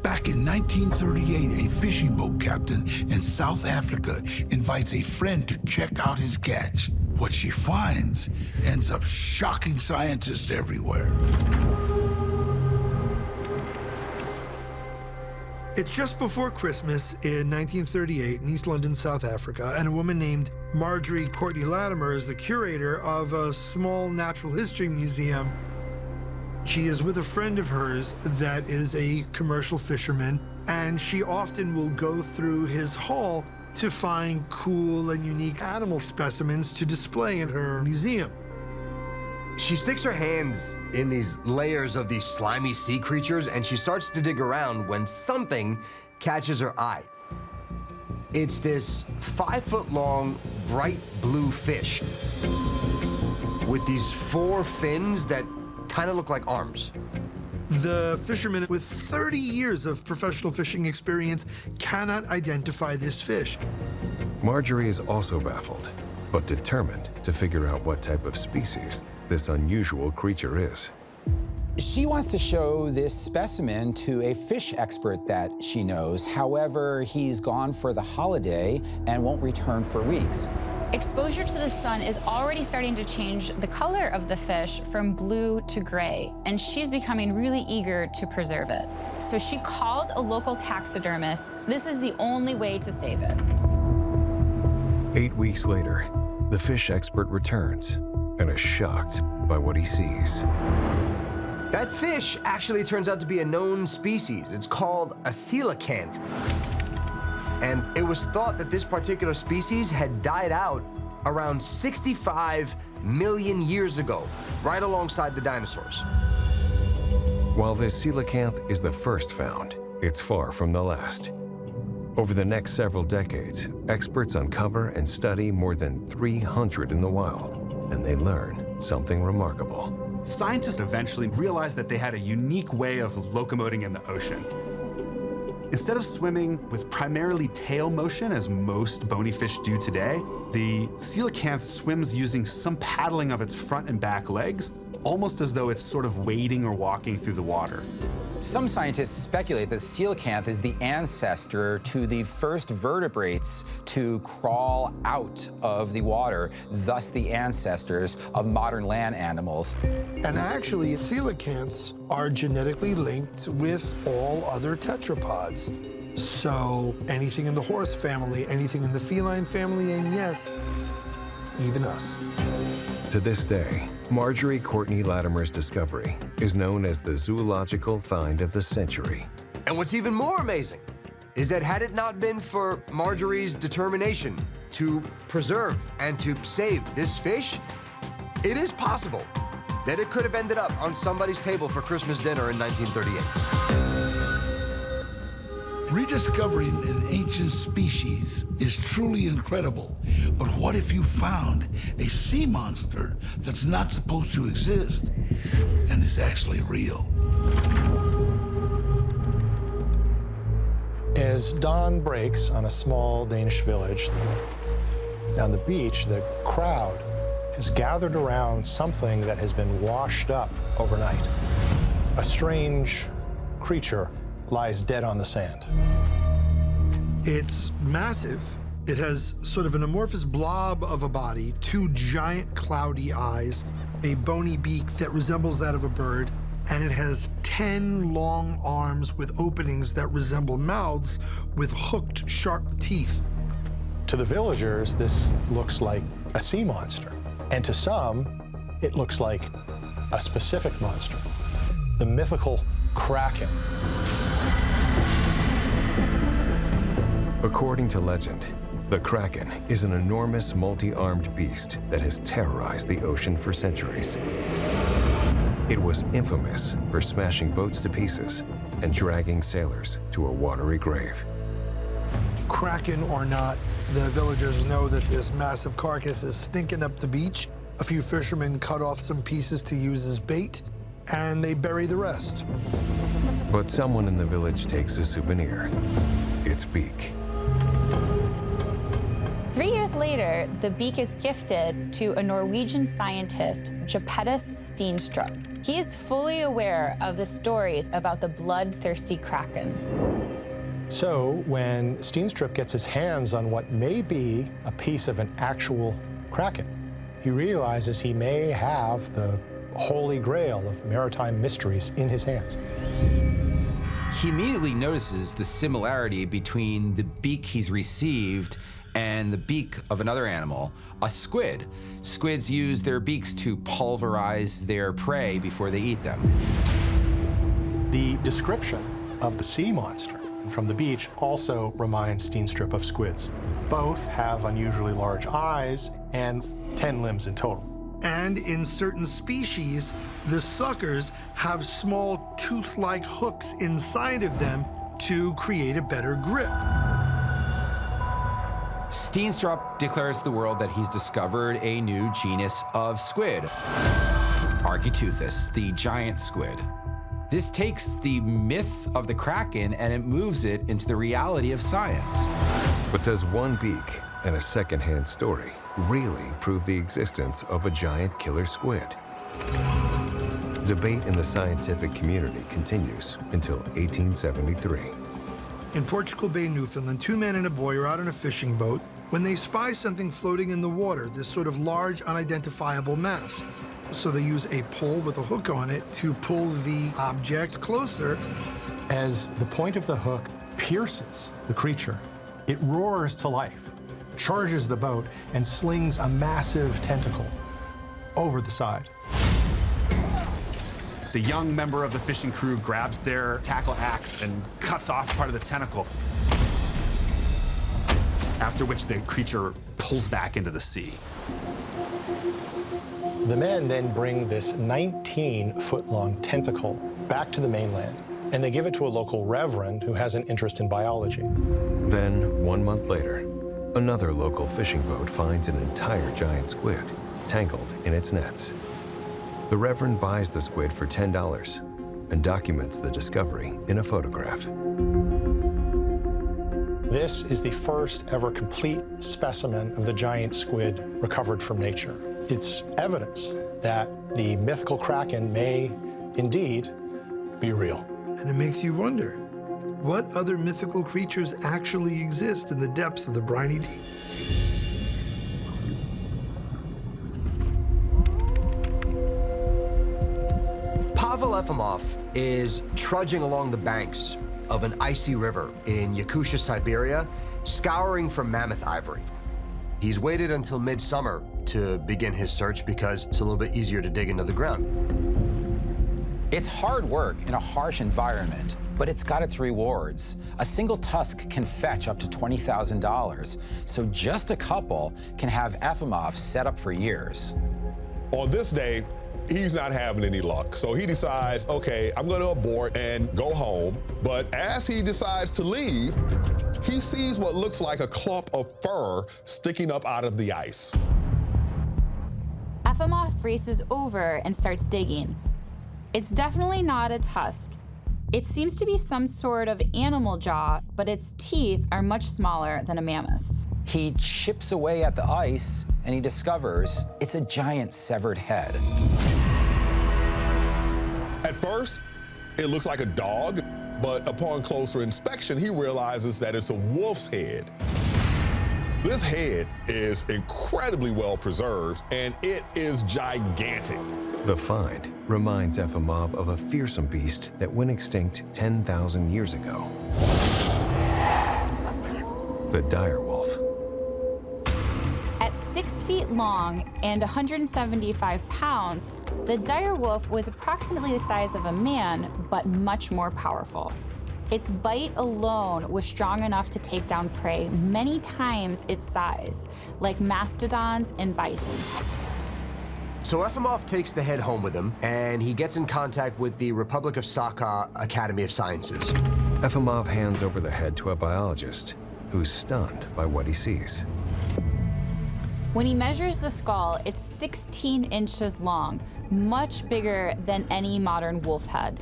Back in 1938, a fishing boat captain in South Africa invites a friend to check out his catch. What she finds ends up shocking scientists everywhere. It's just before Christmas in 1938 in East London, South Africa, and a woman named Marjorie Courtney Latimer is the curator of a small natural history museum. She is with a friend of hers that is a commercial fisherman, and she often will go through his haul to find cool and unique animal specimens to display in her museum. She sticks her hands in these layers of these slimy sea creatures, and she starts to dig around when something catches her eye. It's this 5-foot-long, bright blue fish with these 4 fins that kind of look like arms. The fisherman with 30 years of professional fishing experience cannot identify this fish. Marjorie is also baffled, but determined to figure out what type of species this unusual creature is. She wants to show this specimen to a fish expert that she knows. However, he's gone for the holiday and won't return for weeks. Exposure to the sun is already starting to change the color of the fish from blue to gray, and she's becoming really eager to preserve it. So she calls a local taxidermist. This is the only way to save it. 8 weeks later, the fish expert returns and is shocked by what he sees. That fish actually turns out to be a known species. It's called a coelacanth. And it was thought that this particular species had died out around 65 million years ago, right alongside the dinosaurs. While this coelacanth is the first found, it's far from the last. Over the next several decades, experts uncover and study more than 300 in the wild, and they learn something remarkable. Scientists eventually realized that they had a unique way of locomoting in the ocean. Instead of swimming with primarily tail motion, as most bony fish do today, the coelacanth swims using some paddling of its front and back legs, almost as though it's sort of wading or walking through the water. Some scientists speculate that coelacanth is the ancestor to the first vertebrates to crawl out of the water, thus the ancestors of modern land animals. And actually, coelacanths are genetically linked with all other tetrapods. So anything in the horse family, anything in the feline family, and yes, even us. To this day, Marjorie Courtney Latimer's discovery is known as the zoological find of the century. And what's even more amazing is that had it not been for Marjorie's determination to preserve and to save this fish, it is possible that it could have ended up on somebody's table for Christmas dinner in 1938. Rediscovering an ancient species is truly incredible, but what if you found a sea monster that's not supposed to exist and is actually real? As dawn breaks on a small Danish village, down the beach, the crowd has gathered around something that has been washed up overnight. A strange creature lies dead on the sand. It's massive. It has sort of an amorphous blob of a body, 2 giant cloudy eyes, a bony beak that resembles that of a bird, and it has 10 long arms with openings that resemble mouths with hooked, sharp teeth. To the villagers, this looks like a sea monster. And to some, it looks like a specific monster, the mythical Kraken. According to legend, the Kraken is an enormous multi-armed beast that has terrorized the ocean for centuries. It was infamous for smashing boats to pieces and dragging sailors to a watery grave. Kraken or not, the villagers know that this massive carcass is stinking up the beach. A few fishermen cut off some pieces to use as bait, and they bury the rest. But someone in the village takes a souvenir, its beak. 3 years later, the beak is gifted to a Norwegian scientist, Japetus Steenstrup. He is fully aware of the stories about the bloodthirsty kraken. So when Steenstrup gets his hands on what may be a piece of an actual kraken, he realizes he may have the holy grail of maritime mysteries in his hands. He immediately notices the similarity between the beak he's received and the beak of another animal, a squid. Squids use their beaks to pulverize their prey before they eat them. The description of the sea monster from the beach also reminds Steenstrup of squids. Both have unusually large eyes and 10 limbs in total. And in certain species, the suckers have small tooth-like hooks inside of them to create a better grip. Steenstrup declares to the world that he's discovered a new genus of squid, Architeuthis, the giant squid. This takes the myth of the kraken and it moves it into the reality of science. But does one beak and a secondhand story really prove the existence of a giant killer squid? Debate in the scientific community continues until 1873. In Portugal Bay, Newfoundland, 2 men and a boy are out on a fishing boat when they spy something floating in the water, this sort of large, unidentifiable mass. So they use a pole with a hook on it to pull the object closer. As the point of the hook pierces the creature, it roars to life, charges the boat, and slings a massive tentacle over the side. The young member of the fishing crew grabs their tackle axe and cuts off part of the tentacle, after which the creature pulls back into the sea. The men then bring this 19-foot-long tentacle back to the mainland, and they give it to a local reverend who has an interest in biology. Then, 1 month later, another local fishing boat finds an entire giant squid tangled in its nets. The reverend buys the squid for $10 and documents the discovery in a photograph. This is the first ever complete specimen of the giant squid recovered from nature. It's evidence that the mythical kraken may indeed be real. And it makes you wonder, what other mythical creatures actually exist in the depths of the briny deep? Pavel Efimov is trudging along the banks of an icy river in Yakutia, Siberia, scouring for mammoth ivory. He's waited until midsummer to begin his search because it's a little bit easier to dig into the ground. It's hard work in a harsh environment, but it's got its rewards. A single tusk can fetch up to $20,000, so just a couple can have Efimov set up for years. On this day, he's not having any luck. So he decides, okay, I'm going to abort and go home. But as he decides to leave, he sees what looks like a clump of fur sticking up out of the ice. Efimov races over and starts digging. It's definitely not a tusk. It seems to be some sort of animal jaw, but its teeth are much smaller than a mammoth's. He chips away at the ice and he discovers it's a giant severed head. At first, it looks like a dog, but upon closer inspection, he realizes that it's a wolf's head. This head is incredibly well preserved, and it is gigantic. The find reminds Efimov of a fearsome beast that went extinct 10,000 years ago. The direwolf. At 6 feet long and 175 pounds, the direwolf was approximately the size of a man, but much more powerful. Its bite alone was strong enough to take down prey many times its size, like mastodons and bison. So Efimov takes the head home with him, and he gets in contact with the Republic of Sakha Academy of Sciences. Efimov hands over the head to a biologist who's stunned by what he sees. When he measures the skull, it's 16 inches long, much bigger than any modern wolf head.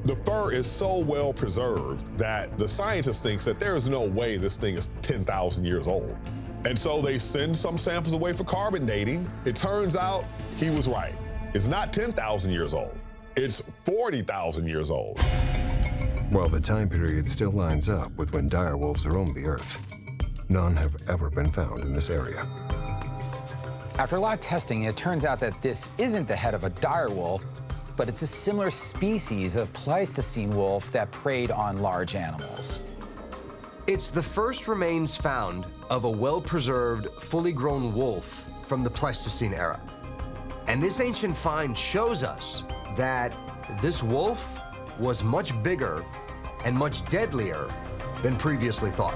The fur is so well preserved that the scientist thinks that there is no way this thing is 10,000 years old. And so they send some samples away for carbon dating. It turns out he was right. It's not 10,000 years old. It's 40,000 years old. While the time period still lines up with when direwolves roamed the Earth, none have ever been found in this area. After a lot of testing, it turns out that this isn't the head of a direwolf, but it's a similar species of Pleistocene wolf that preyed on large animals. It's the first remains found of a well-preserved, fully grown wolf from the Pleistocene era. And this ancient find shows us that this wolf was much bigger and much deadlier than previously thought.